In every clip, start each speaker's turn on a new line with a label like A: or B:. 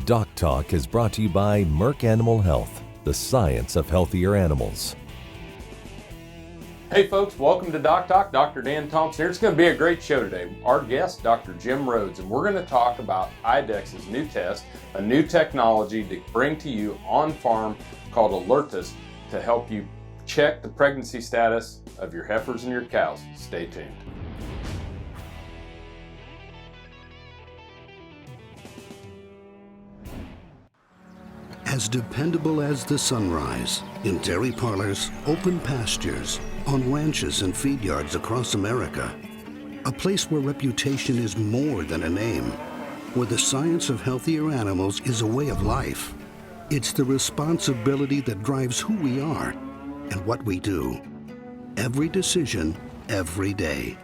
A: DocTalk is brought to you by Merck Animal Health, the science of healthier animals.
B: Hey folks, welcome to DocTalk. Dr. Dan Thompson here. It's going to be a great show today. Our guest, Dr. Jim Rhodes, and we're going to talk about IDEXX's new test, a new technology to bring to you on farm called Alertys to help you check the pregnancy status of your heifers and your cows. Stay tuned.
C: As dependable as the sunrise, in dairy parlors, open pastures, on ranches and feed yards across America. A place where reputation is more than a name, where the science of healthier animals is a way of life. It's the responsibility that drives who we are and what we do. Every decision, every day.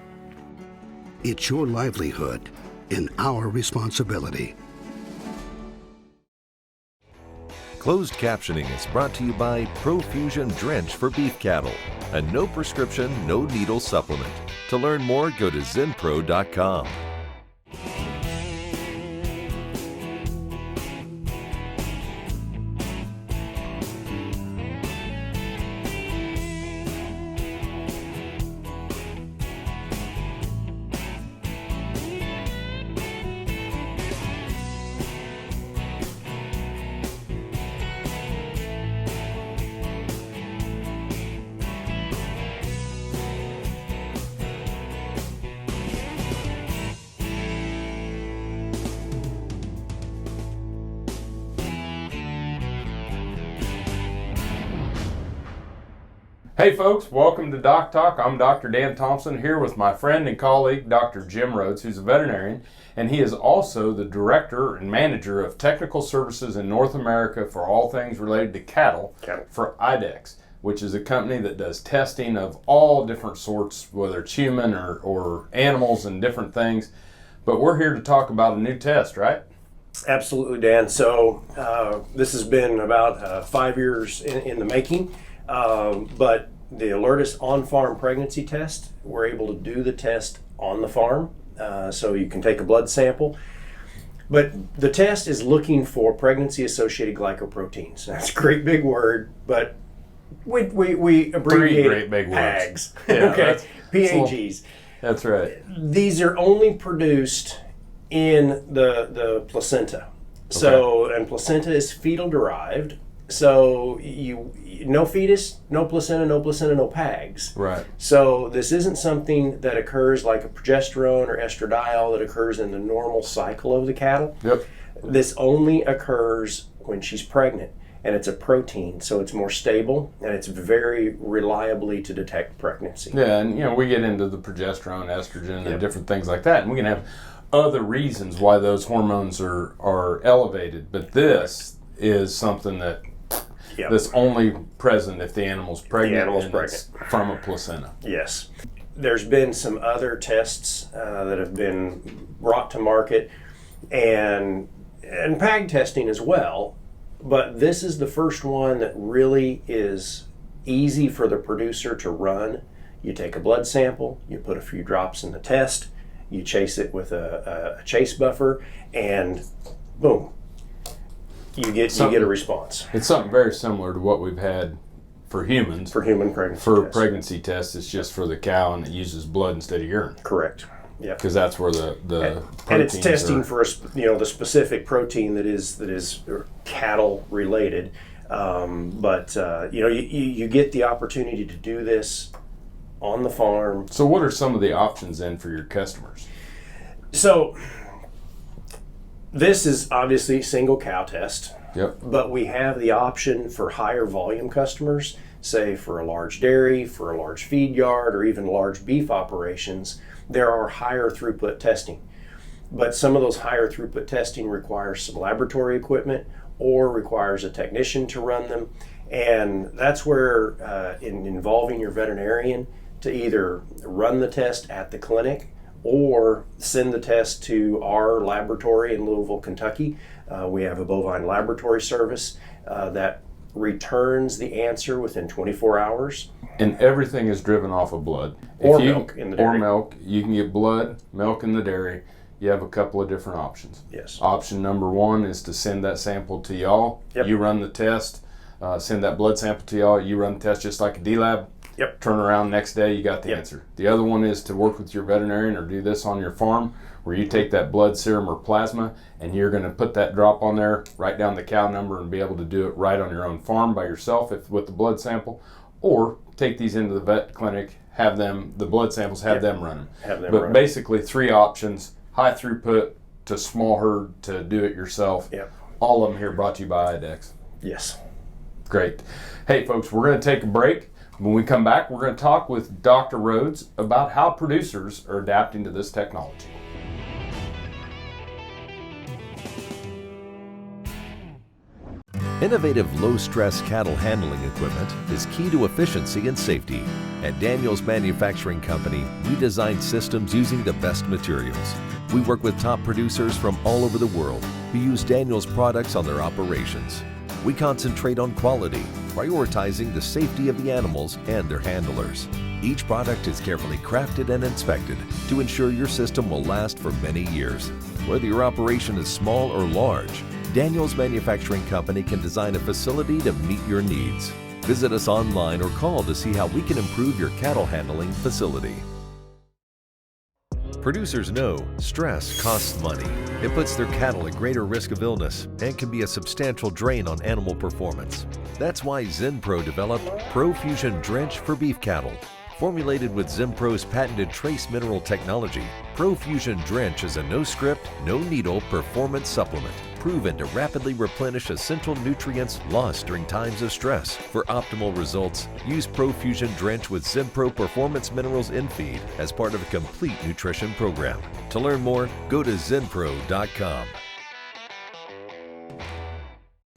C: It's your livelihood and our responsibility.
A: Closed captioning is brought to you by Profusion Drench for beef cattle, a no prescription, no needle supplement. To learn more, go to Zinpro.com.
B: Hey folks, welcome to DocTalk. I'm Dr. Dan Thompson here with my friend and colleague, Dr. Jim Rhodes, who's a veterinarian, and he is also the Director and Manager of Technical Services in North America for all things related to cattle. For IDEXX, which is a company that does testing of all different sorts, whether it's human or animals and different things. But we're here to talk about a new test, right?
D: Absolutely, Dan. So this has been about 5 years in the making. But the Alerties On Farm pregnancy test, we're able to do the test on the farm, so you can take a blood sample. But the test is looking for pregnancy-associated glycoproteins. That's a great big word, but we abbreviate
B: great big
D: PAGs.
B: Yeah,
D: okay, PAGs.
B: That's right.
D: These are only produced in the placenta. So, and placenta is fetal derived. So no fetus, no placenta, no PAGs.
B: Right.
D: So this isn't something that occurs like a progesterone or estradiol that occurs in the normal cycle of the cattle.
B: Yep.
D: This only occurs when she's pregnant, and it's a protein, so it's more stable and it's very reliably to detect pregnancy.
B: Yeah, and we get into the progesterone, estrogen, and different things like that, and we can have other reasons why those hormones are elevated, but this is something that's only present if the animal's pregnant.
D: The animal's pregnant.
B: From a placenta.
D: Yes. There's been some other tests that have been brought to market and PAG testing as well, but this is the first one that really is easy for the producer to run. You take a blood sample, you put a few drops in the test, you chase it with a chase buffer, and boom. You get a response.
B: It's something very similar to what we've had for humans.
D: For human pregnancy tests.
B: Pregnancy tests, it's just for the cow and it uses blood instead of urine.
D: Correct. Yeah.
B: Because that's where the
D: and it's testing for the specific protein that is cattle related. But you get the opportunity to do this on the farm.
B: So what are some of the options then for your customers?
D: So this is obviously single cow test.
B: Yep.
D: But we have the option for higher volume customers, say for a large dairy, for a large feed yard, or even large beef operations. There are higher throughput testing. But some of those higher throughput testing requires some laboratory equipment or requires a technician to run them. And that's where in involving your veterinarian to either run the test at the clinic or send the test to our laboratory in Louisville, Kentucky. We have a bovine laboratory service that returns the answer within 24 hours.
B: And everything is driven off of blood.
D: Or milk in the dairy.
B: Or milk. You can get blood, milk in the dairy. you have a couple of different options.
D: Yes.
B: Option number one is to send that sample to y'all.
D: Yep.
B: You run the test, send that blood sample to y'all. You run the test just like a D-Lab.
D: Yep.
B: Turn around next day, you got the answer. The other one is to work with your veterinarian or do this on your farm, where you take that blood serum or plasma and you're going to put that drop on there, write down the cow number, and be able to do it right on your own farm by yourself with the blood sample, or take these into the vet clinic, have them, the blood samples, have them run them. But basically 3 options: high throughput to small herd to do it yourself.
D: Yep.
B: All of them here brought to you by IDEXX.
D: Yes.
B: Great. Hey folks, we're going to take a break. When we come back, we're going to talk with Dr. Rhodes about how producers are adapting to this technology.
A: Innovative low-stress cattle handling equipment is key to efficiency and safety. At Daniels Manufacturing Company, we design systems using the best materials. We work with top producers from all over the world who use Daniels products on their operations. We concentrate on quality, prioritizing the safety of the animals and their handlers. Each product is carefully crafted and inspected to ensure your system will last for many years. Whether your operation is small or large, Daniels Manufacturing Company can design a facility to meet your needs. Visit us online or call to see how we can improve your cattle handling facility. Producers know stress costs money. It puts their cattle at greater risk of illness and can be a substantial drain on animal performance. That's why Zinpro developed ProFusion Drench for beef cattle. Formulated with Zinpro's patented trace mineral technology, ProFusion Drench is a no-script, no-needle performance supplement proven to rapidly replenish essential nutrients lost during times of stress. For optimal results, use ProFusion Drench with Zinpro Performance Minerals in feed as part of a complete nutrition program. To learn more, go to Zinpro.com.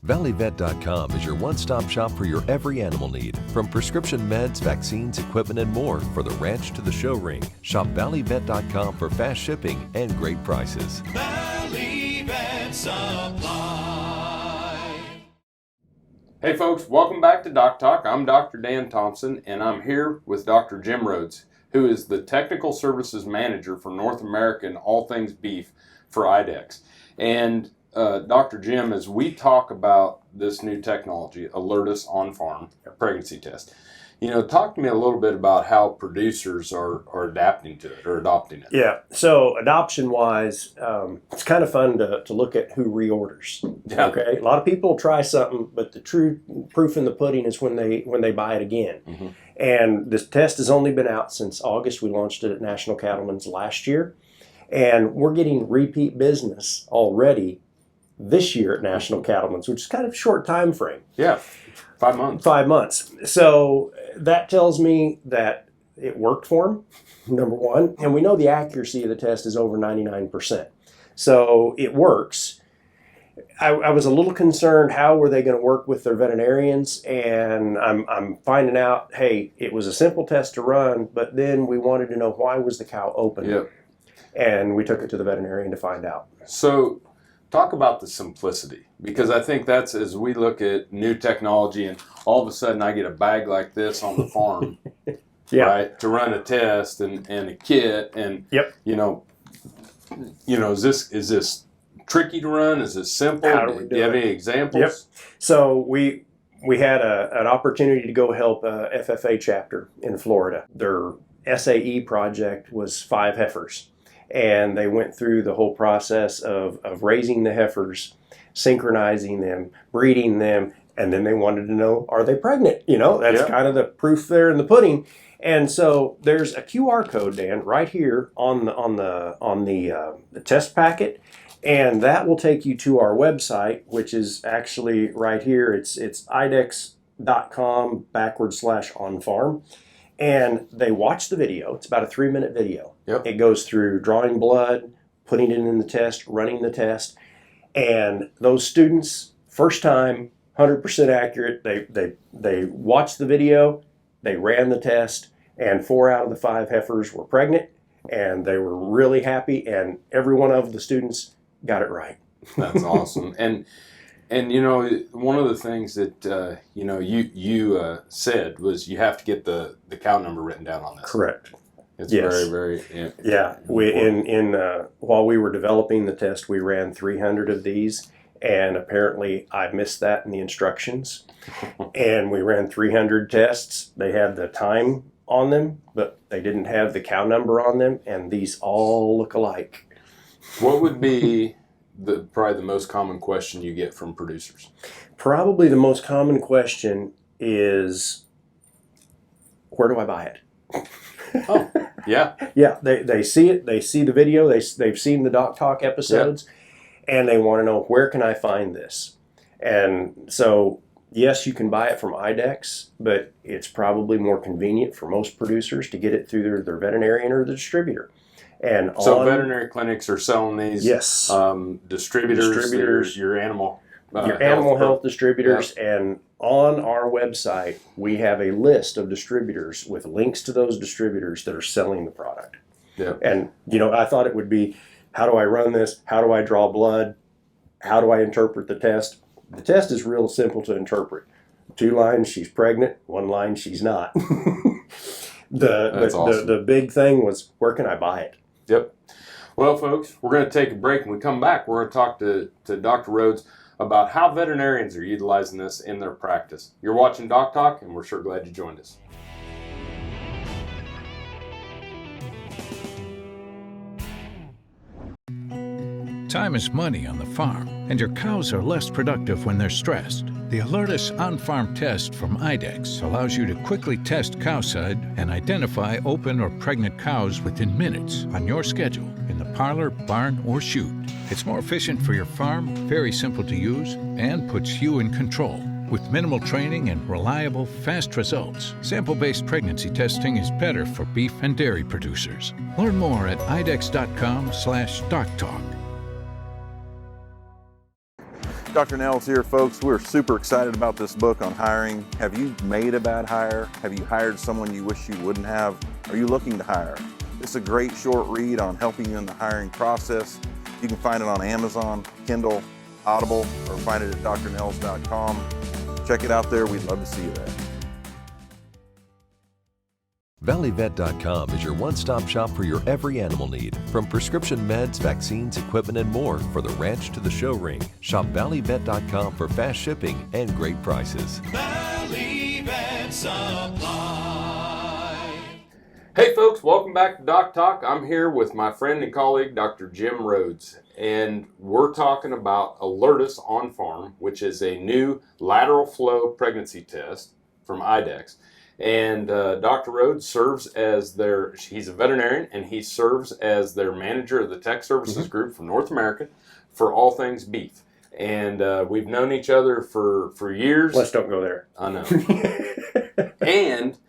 A: ValleyVet.com is your one-stop shop for your every animal need, from prescription meds, vaccines, equipment, and more for the ranch to the show ring. Shop ValleyVet.com for fast shipping and great prices.
E: Valley Vet Supply.
B: Hey folks, welcome back to DocTalk. I'm Dr. Dan Thompson, and I'm here with Dr. Jim Rhodes, who is the Technical Services Manager for North America and all things beef for IDEXX. And Dr. Jim, as we talk about this new technology, Alertys On Farm pregnancy test, talk to me a little bit about how producers are adapting to it or adopting it.
D: Yeah, so adoption-wise, it's kind of fun to look at who reorders.
B: Yeah.
D: Okay, a lot of people try something, but the true proof in the pudding is when they buy it again. Mm-hmm. And this test has only been out since August. We launched it at National Cattlemen's last year, and we're getting repeat business already this year at National Cattlemen's, which is kind of a short time frame.
B: Yeah, 5 months.
D: 5 months. So that tells me that it worked for them, number one. And we know the accuracy of the test is over 99%. So it works. I was a little concerned, how were they going to work with their veterinarians? And I'm finding out, hey, it was a simple test to run, but then we wanted to know, why was the cow open?
B: Yep.
D: And we took it to the veterinarian to find out.
B: So talk about the simplicity, because I think that's, as we look at new technology and all of a sudden I get a bag like this on the farm,
D: Yeah.
B: right, to run a test and a kit, and
D: Yep.
B: Is this tricky to run? Is this simple?
D: How do we do
B: you have
D: it?
B: any examples?
D: Yep. So we had an opportunity to go help a FFA chapter in Florida. Their SAE project was 5 heifers. And they went through the whole process of raising the heifers, synchronizing them, breeding them, and then they wanted to know, are they pregnant? That's kind of the proof there in the pudding. And so there's a QR code, Dan, right here on the test packet, and that will take you to our website, which is actually right here. It's IDEXX.com/OnFarm. And they watch the video. It's about a 3-minute video.
B: Yep.
D: It goes through drawing blood, putting it in the test, running the test. And those students, first time, 100% accurate. They watched the video, they ran the test, and 4 out of the 5 heifers were pregnant. And they were really happy, and every one of the students got it right.
B: That's awesome. And one of the things that you said was you have to get the cow number written down on this.
D: Correct.
B: It's
D: Yes.
B: very
D: Yeah, we while we were developing the test, we ran 300 of these, and apparently I missed that in the instructions. And we ran 300 tests. They had the time on them, but they didn't have the cow number on them, and these all look alike.
B: What would be probably the most common question you get from producers?
D: Probably the most common question is, where do I buy it?
B: Oh, yeah.
D: Yeah, they see it, they see the video, they've seen the DocTalk episodes, and they want to know, where can I find this? And so, yes, you can buy it from IDEXX, but it's probably more convenient for most producers to get it through their veterinarian or the distributor. And
B: So veterinary clinics are selling these.
D: Yes.
B: Distributors, your animal
D: health distributors, and on our website we have a list of distributors with links to those distributors that are selling the product.
B: Yeah.
D: And I thought it would be, how do I run this? How do I draw blood? How do I interpret the test? The test is real simple to interpret. 2 lines, she's pregnant. 1 line, she's not.
B: That's awesome.
D: The big thing was, where can I buy it?
B: Yep. Well, folks, we're going to take a break. When we come back, we're going to talk to Dr. Rhodes about how veterinarians are utilizing this in their practice. You're watching DocTalk, and we're sure glad you joined us.
F: Time is money on the farm, and your cows are less productive when they're stressed. The Alerties On Farm test from IDEXX allows you to quickly test cowside and identify open or pregnant cows within minutes on your schedule in the parlor, barn, or chute. It's more efficient for your farm, very simple to use, and puts you in control. With minimal training and reliable, fast results, sample-based pregnancy testing is better for beef and dairy producers. Learn more at idexx.com/DocTalk.
G: Dr. Nels here, folks. We're super excited about this book on hiring. Have you made a bad hire? Have you hired someone you wish you wouldn't have? Are you looking to hire? It's a great short read on helping you in the hiring process. You can find it on Amazon, Kindle, Audible, or find it at drnels.com. Check it out there. We'd love to see you there.
A: ValleyVet.com is your one-stop shop for your every animal need. From prescription meds, vaccines, equipment, and more for the ranch to the show ring. Shop ValleyVet.com for fast shipping and great prices.
E: Valley Vet Supply.
B: Hey folks, welcome back to DocTalk. I'm here with my friend and colleague, Dr. Jim Rhodes, and we're talking about Alerties On Farm, which is a new lateral flow pregnancy test from IDEXX. And Dr. Rhodes serves as he's a veterinarian, and he serves as their manager of the tech services group for North America for all things beef. And we've known each other for years.
D: Let's don't go there.
B: I know. And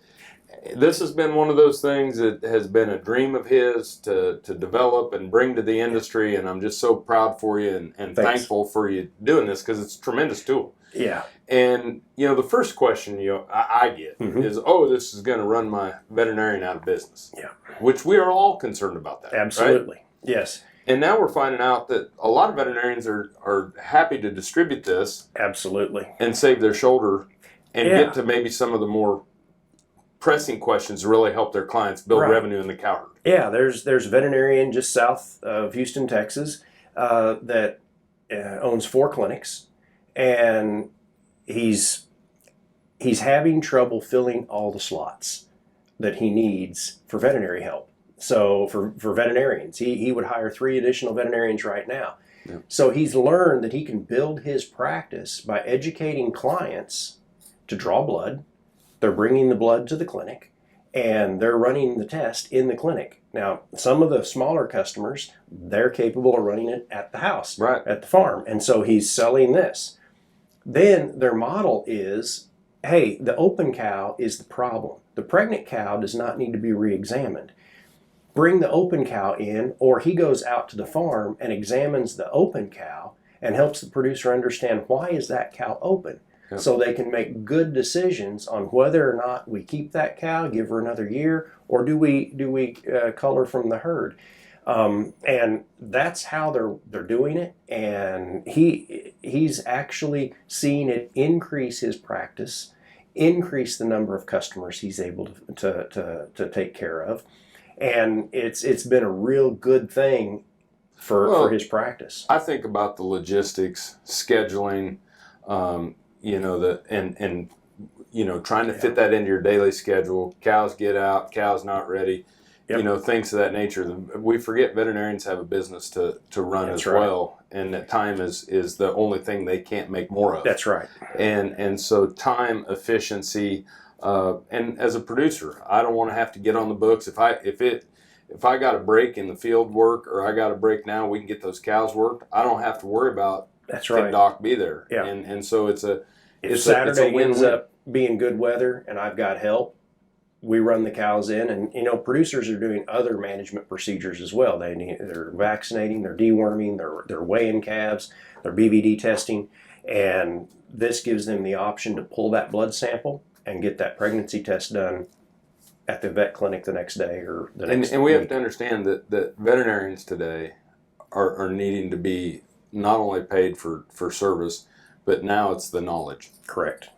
B: this has been one of those things that has been a dream of his to develop and bring to the industry, and I'm just so proud for you and thankful for you doing this, because it's a tremendous tool.
D: Yeah.
B: And, the first question I get is, this is going to run my veterinarian out of business.
D: Yeah.
B: Which we are all concerned about that.
D: Absolutely.
B: Right?
D: Yes.
B: And now we're finding out that a lot of veterinarians are happy to distribute this.
D: Absolutely.
B: And save their shoulder and get to maybe some of the more pressing questions to really help their clients build revenue in the cow herd.
D: Yeah, there's a veterinarian just south of Houston, Texas, that owns 4 clinics, and he's having trouble filling all the slots that he needs for veterinary help. So for veterinarians, he would hire 3 additional veterinarians right now. Yeah. So he's learned that he can build his practice by educating clients to draw blood. They're bringing the blood to the clinic, and they're running the test in the clinic. Now, some of the smaller customers, they're capable of running it at the house, at the farm. And so he's selling this. Then their model is, hey, the open cow is the problem. The pregnant cow does not need to be re-examined. Bring the open cow in, or he goes out to the farm and examines the open cow and helps the producer understand, why is that cow open? Yep. So they can make good decisions on whether or not we keep that cow, give her another year, or do we cull her from the herd. And that's how they're doing it. And he's actually seen it increase his practice, increase the number of customers he's able to take care of. And it's been a real good thing for his practice.
B: I think about the logistics, scheduling, trying to fit that into your daily schedule. Cows get out, cows not ready, things of that nature. We forget veterinarians have a business to run as well, and that time is the only thing they can't make more of.
D: That's right.
B: And so time, efficiency, and as a producer, I don't want to have to get on the books. If I got a break in the field work, or I got a break now, we can get those cows worked. I don't have to worry about can Doc be there.
D: Yeah.
B: And so it's
D: Saturday
B: a
D: ends up being good weather and I've got help, we run the cows in, and producers are doing other management procedures as well. They're vaccinating, they're deworming, they're weighing calves, they're BVD testing, and this gives them the option to pull that blood sample and get that pregnancy test done at the vet clinic the next day or the next
B: And we
D: week.
B: have to understand that veterinarians today are needing to be not only paid for service, but now it's the knowledge.
D: Correct.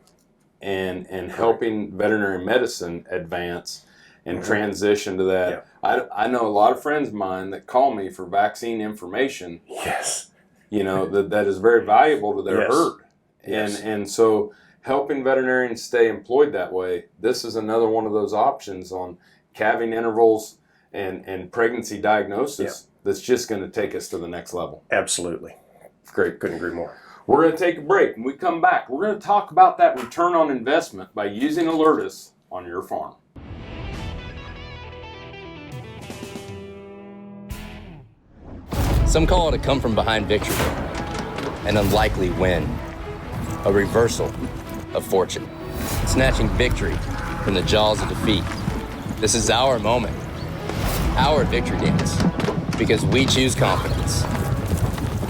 B: And helping veterinary medicine advance and transition to that. Yeah. I know a lot of friends of mine that call me for vaccine information.
D: Yes.
B: That is very valuable to their herd.
D: Yes.
B: And so helping veterinarians stay employed that way, this is another one of those options on calving intervals and pregnancy diagnosis that's just going to take us to the next level.
D: Absolutely.
B: Great.
D: Couldn't agree more.
B: We're going to take a break. When we come back, we're going to talk about that return on investment by using Alertys on your farm.
H: Some call it a come from behind victory, an unlikely win, a reversal of fortune, snatching victory from the jaws of defeat. This is our moment, our victory dance, because we choose confidence.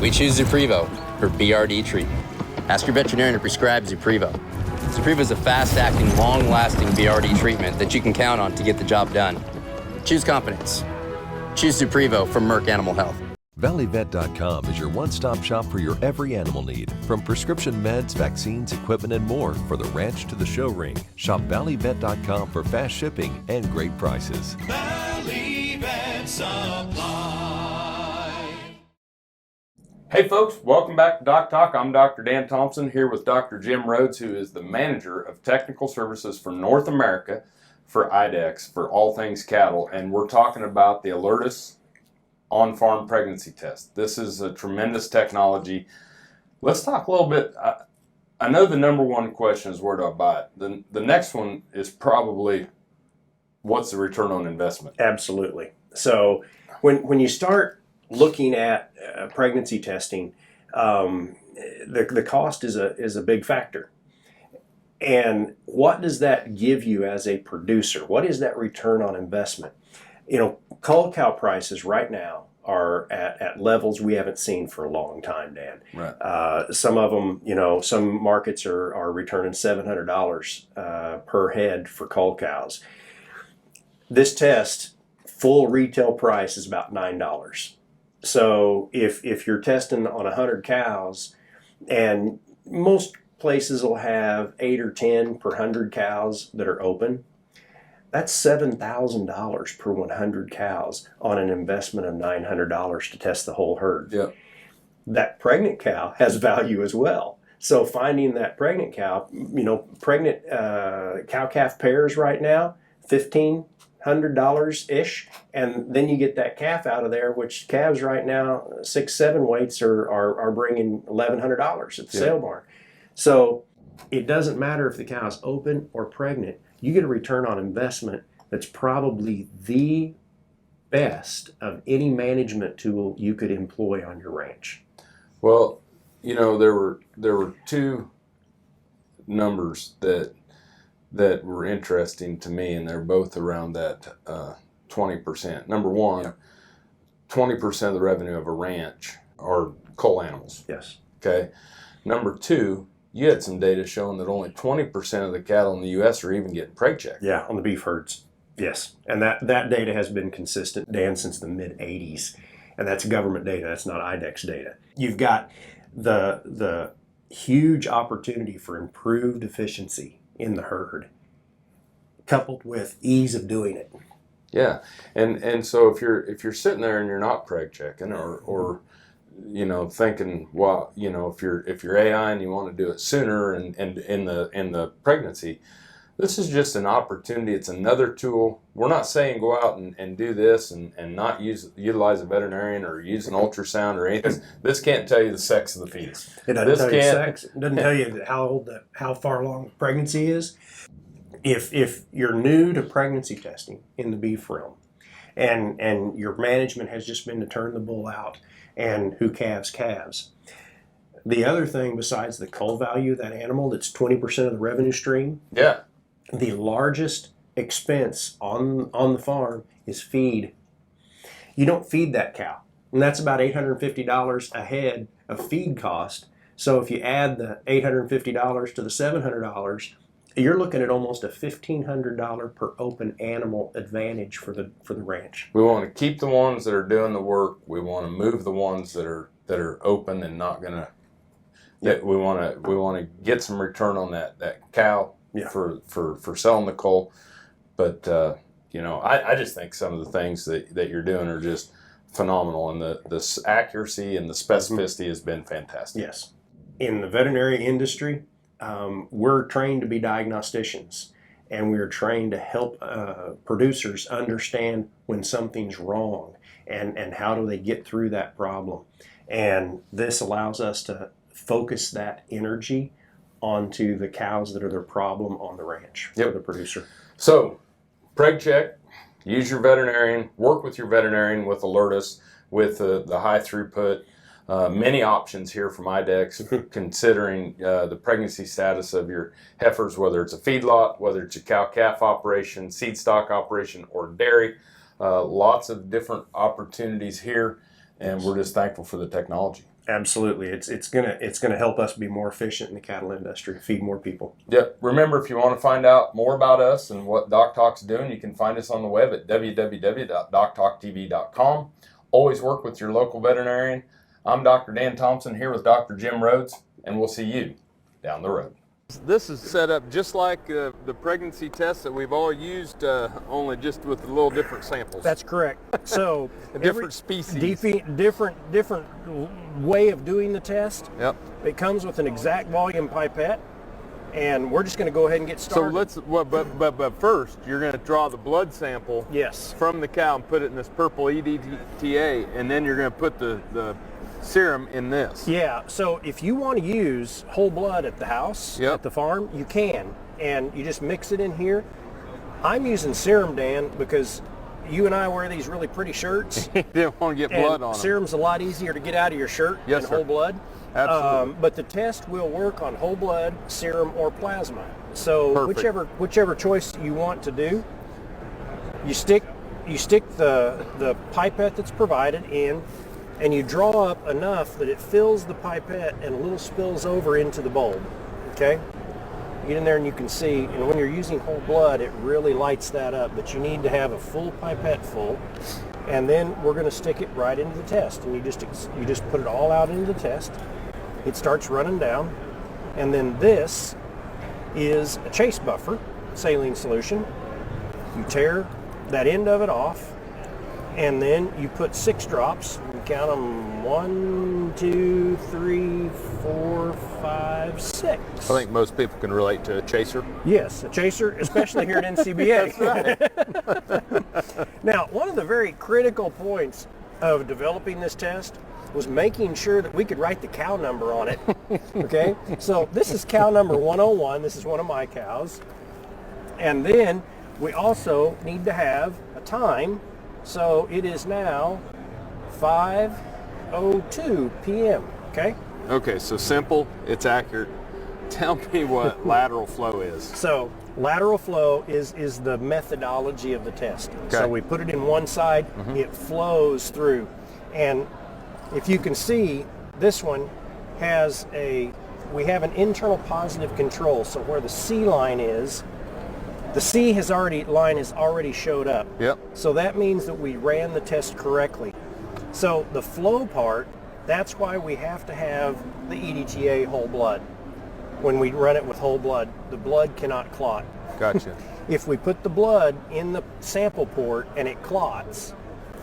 H: We choose Zinpro for BRD treatment. Ask your veterinarian to prescribe Zinpro. Zinpro is a fast-acting, long-lasting BRD treatment that you can count on to get the job done. Choose confidence. Choose Zinpro from Merck Animal Health.
A: ValleyVet.com is your one-stop shop for your every animal need, from prescription meds, vaccines, equipment, and more for the ranch to the show ring. Shop ValleyVet.com for fast shipping and great prices.
E: Valley Vet Supply.
B: Hey folks, welcome back to DocTalk. I'm Dr. Dan Thompson here with Dr. Jim Rhodes, who is the Manager of Technical Services for North America for IDEXX for all things cattle, and we're talking about the Alertys On-Farm Pregnancy Test. This is a tremendous technology. Let's talk a little bit. I know the number one question is where do I buy it? The next one is probably what's the return on investment?
D: Absolutely. So when you start looking at pregnancy testing, the cost is a big factor. And what does that give you as a producer? What is that return on investment? Cull cow prices right now are at levels we haven't seen for a long time, Dan.
B: Right.
D: Some of them, some markets are returning $700 per head for cull cows. This test, full retail price is about $9. So if you're testing on 100 cows, and most places will have 8 or 10 per 100 cows that are open, that's $7,000 per 100 cows on an investment of $900 to test the whole herd.
B: Yeah.
D: That pregnant cow has value as well. So finding that pregnant cow, pregnant cow-calf pairs right now, $1,500-ish, and then you get that calf out of there, which calves right now, 6-7 weights are bringing $1,100 at the sale barn. So it doesn't matter if the cow's open or pregnant. You get a return on investment that's probably the best of any management tool you could employ on your ranch.
B: Well, there were two numbers that were interesting to me, and they're both around that 20%. Number one, 20% of the revenue of a ranch are cull animals.
D: Yes.
B: Okay. Number two, you had some data showing that only 20% of the cattle in the U.S. are even getting preg checked.
D: Yeah, on the beef herds. Yes. And that data has been consistent, Dan, since the mid-'80s. And that's government data. That's not IDEXX data. You've got the huge opportunity for improved efficiency in the herd, coupled with ease of doing it.
B: Yeah, and so if you're sitting there and you're not preg checking or you know, thinking, well, you know, if you're AI and you want to do it sooner and in the pregnancy, this is just an opportunity. It's another tool. We're not saying go out and do this and not utilize a veterinarian or use an ultrasound or anything. This can't tell you the sex of the fetus.
D: It doesn't tell you sex. It doesn't tell you how far along the pregnancy is. If you're new to pregnancy testing in the beef realm, and your management has just been to turn the bull out and who calves. The other thing besides the cull value of that animal, that's 20% of the revenue stream.
B: Yeah.
D: The largest expense on the farm is feed. You don't feed that cow, and that's about $850 a head of feed cost. So if you add the $850 to the $700, you're looking at almost a $1,500 per open animal advantage for the ranch.
B: We want to keep the ones that are doing the work. We want to move the ones that are open and not gonna. That we want to get some return on that cow for selling the cull. But you know, I just think some of the things that you're doing are just phenomenal, and the accuracy and the specificity has been fantastic.
D: Yes, in the veterinary industry. We're trained to be diagnosticians, and we're trained to help producers understand when something's wrong and how do they get through that problem. And this allows us to focus that energy onto the cows that are their problem on the ranch for the producer.
B: So, preg check, use your veterinarian, work with your veterinarian with Alertys, with the high throughput. Many options here from IDEXX, considering the pregnancy status of your heifers, whether it's a feedlot, whether it's a cow-calf operation, seed stock operation, or dairy. Lots of different opportunities here, and we're just thankful for the technology.
D: Absolutely, it's gonna help us be more efficient in the cattle industry, feed more people.
B: Yep. Remember, if you want to find out more about us and what DocTalk's doing, you can find us on the web at www.doctalktv.com. Always work with your local veterinarian. I'm Dr. Dan Thompson here with Dr. Jim Rhodes, and we'll see you down the road. This is set up just like the pregnancy tests that we've all used, only just with a little different samples.
I: That's correct. So
B: a different species.
I: Different way of doing the test.
B: Yep.
I: It comes with an exact volume pipette, and we're just going to go ahead and get started.
B: So but first, you're going to draw the blood sample.
I: Yes.
B: From the cow and put it in this purple EDTA, and then you're going to put the serum in this.
I: Yeah, so if you want to use whole blood at the house, at the farm, you can, and you just mix it in here. I'm using serum, Dan, because you and I wear these really pretty shirts.
B: You don't want to get blood on them.
I: Serum's a lot easier to get out of your shirt than whole blood.
B: Absolutely.
I: But the test will work on whole blood, serum, or plasma. So whichever choice you want to do, you stick the pipette that's provided in, and you draw up enough that it fills the pipette and a little spills over into the bulb, okay? You get in there and you can see, and when you're using whole blood, it really lights that up, but you need to have a full pipette full, and then we're gonna stick it right into the test, and you just put it all out into the test. It starts running down, and then this is a chase buffer, saline solution. You tear that end of it off, and then you put 6 drops. You count them 1, 2, 3, 4, 5, 6.
B: I think most people can relate to a chaser.
I: Yes, a chaser, especially here at NCBA.
B: That's right.
I: Now, one of the very critical points of developing this test was making sure that we could write the cow number on it. Okay, so this is cow number 101. This is one of my cows. And then we also need to have a time. So it is now 5:02 p.m., okay?
B: Okay, so simple, it's accurate. Tell me what lateral flow is.
I: So lateral flow is the methodology of the test.
B: Okay.
I: So we put it in one side, it flows through. And if you can see, this one has we have an internal positive control. So where the C line is, the C line has already showed up.
B: Yep.
I: So that means that we ran the test correctly. So the flow part, that's why we have to have the EDTA whole blood. When we run it with whole blood, the blood cannot clot.
B: Gotcha.
I: If we put the blood in the sample port and it clots,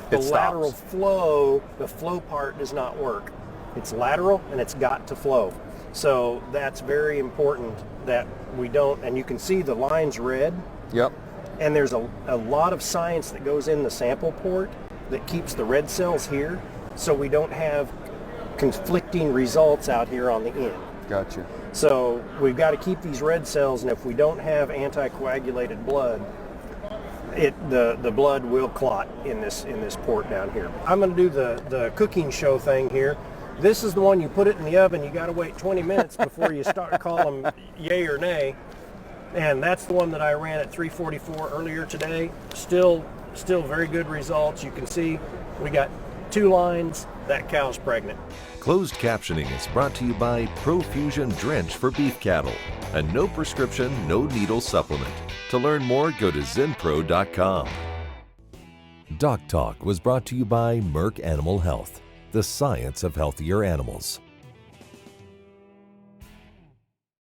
I: the
B: It stops.
I: lateral flow, the flow part does not work. It's lateral and it's got to flow. So that's very important that we don't, and you can see the line's red.
B: Yep.
I: And there's a lot of science that goes in the sample port that keeps the red cells here, so we don't have conflicting results out here on the end.
B: Gotcha.
I: So we've got to keep these red cells, and if we don't have anticoagulated blood, the blood will clot in this port down here. I'm going to do the cooking show thing here. This is the one you put it in the oven. You got to wait 20 minutes before you start calling them yay or nay. And that's the one that I ran at 344 earlier today. Still very good results. You can see we got 2 lines. That cow's pregnant.
A: Closed captioning is brought to you by Profusion Drench for beef cattle, a no prescription, no needle supplement. To learn more, go to Zinpro.com. DocTalk was brought to you by Merck Animal Health, the science of healthier animals.